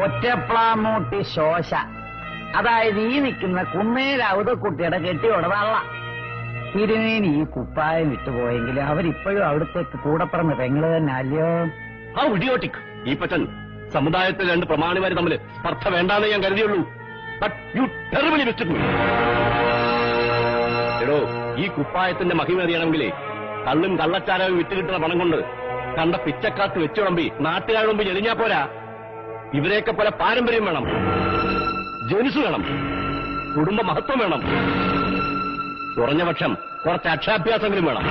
ഒറ്റപ്ലാമൂട്ടി ശോശ, അതായത് ഈ നിൽക്കുന്ന കുന്നേര ഔതക്കുട്ടിയുടെ കെട്ടിയോടതള്ള. തിരുമേനി ഈ കുപ്പായം വിട്ടുപോയെങ്കിൽ അവരിപ്പോഴും അവിടത്തേക്ക് കൂടപ്പറന്ന് പെങ്ങള് തന്നെ അല്ലയോ? ആ ഇഡിയോട്ടിക് ഈ പറ്റൻ സമുദായത്തിൽ രണ്ട് പ്രമാണിമാര് തമ്മിൽ സ്പർദ്ധ വേണ്ടാന്നേ ഞാൻ കരുതിയുള്ളൂ. But you terribly mistake me. എടോ, ഈ കുപ്പായത്തിന്റെ മഹിമ അറിയണമെങ്കിലേ കള്ളും കള്ളച്ചാരവും വിറ്റുകിട്ടുന്ന പണം കൊണ്ട് കണ്ട പിച്ചക്കാത്ത് വെച്ചുടമ്പി നാട്ടുകാരുടെ മുമ്പ് എളിഞ്ഞാ പോരാ. ഇവരെയൊക്കെ പോലെ പാരമ്പര്യം വേണം, ജനുസ് വേണം, കുടുംബ മഹത്വം വേണം, കുറഞ്ഞ പക്ഷം കുറച്ച് അക്ഷാഭ്യാസമെങ്കിലും വേണം.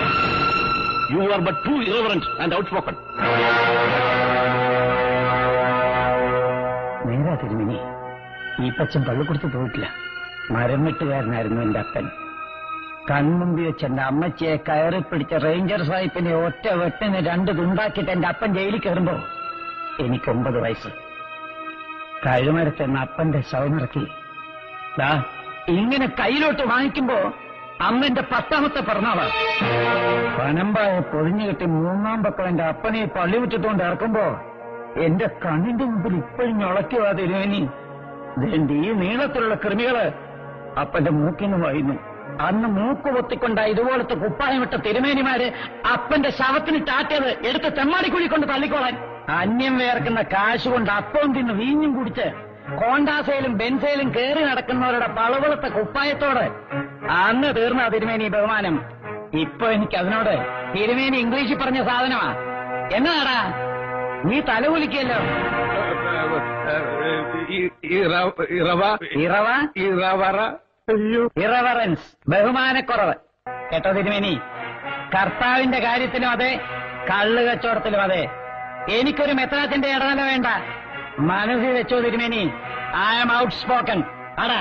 You are but too irreverent and outspoken. നേരാ തിരുമേനി, ഈ പച്ചൻ പള്ളിക്കുറിച്ച് പോയിട്ടില്ല. മരം വെട്ടുകാരനായിരുന്നു എന്റെ അപ്പൻ. കൺമുമ്പി വെച്ച് എന്റെ അമ്മച്ചിയെ കയറി പിടിച്ച റേഞ്ചർ സാഹിബിനെ ഒറ്റ വെട്ടിന് 2 തുണ്ടാക്കിയിട്ട് എന്റെ അപ്പൻ ജയിലിൽ കയറുമ്പോ എനിക്ക് 9 വയസ്സ്. കഴുമരത്തെന്ന് അപ്പന്റെ ശവമിറക്കി ഇങ്ങനെ കയ്യിലോട്ട് വാങ്ങിക്കുമ്പോ അമ്മന്റെ 10ാമത്തെ പിറന്നാള്. പനമ്പായ പൊതിഞ്ഞു കെട്ടി 3ാം പക്കം എന്റെ അപ്പനെ പള്ളി വിട്ടിട്ടുകൊണ്ട് ഇറക്കുമ്പോ എന്റെ കണ്ണിന്റെ മുമ്പിൽ ഇപ്പോഴും ഞൊളയ്ക്കുവാ തിരുവേനി. ഈ നീളത്തിലുള്ള കൃമികള് അപ്പന്റെ മൂക്കിന്ന് വായുന്നു. അന്ന് മൂക്ക് പൊത്തിക്കൊണ്ട ഇതുപോലത്തെ കുപ്പായമിട്ട തിരുമേനിമാര് അപ്പന്റെ ശവത്തിന് ടാറ്റത് എടുത്ത് തെമ്മാടിക്കുഴി കൊണ്ട് തള്ളിക്കോളാൻ. അന്യം വേർക്കുന്ന കാശ് കൊണ്ട് അപ്പം തിന്ന് വീഞ്ഞും കുടിച്ച് കോണ്ടാസയിലും ബെൻസയിലും കയറി നടക്കുന്നവരുടെ പളവളത്തെ കുപ്പായത്തോട് അന്ന് തീർന്ന തിരുമേനി ബഹുമാനം. ഇപ്പൊ എനിക്ക് അതിനോട് തിരുമേനി ഇംഗ്ലീഷിൽ പറഞ്ഞ സാധനമാ. എന്നതാടാ നീ തലകുലിക്കല്ലോ? ഇറവറൻസ്, ബഹുമാനക്കുറവ്. കേട്ടോ തിരുമേനി, കർത്താവിന്റെ കാര്യത്തിലും അതെ, കള്ള് കച്ചവടത്തിലും അതെ. എനിക്കൊരു മെത്രാത്തിന്റെ ഇടനില വേണ്ട. മനസ്സിൽ വെച്ചോ തിരുമേനി, ഐ ആം ഔട്ട് സ്പോക്കൺ. ആടാ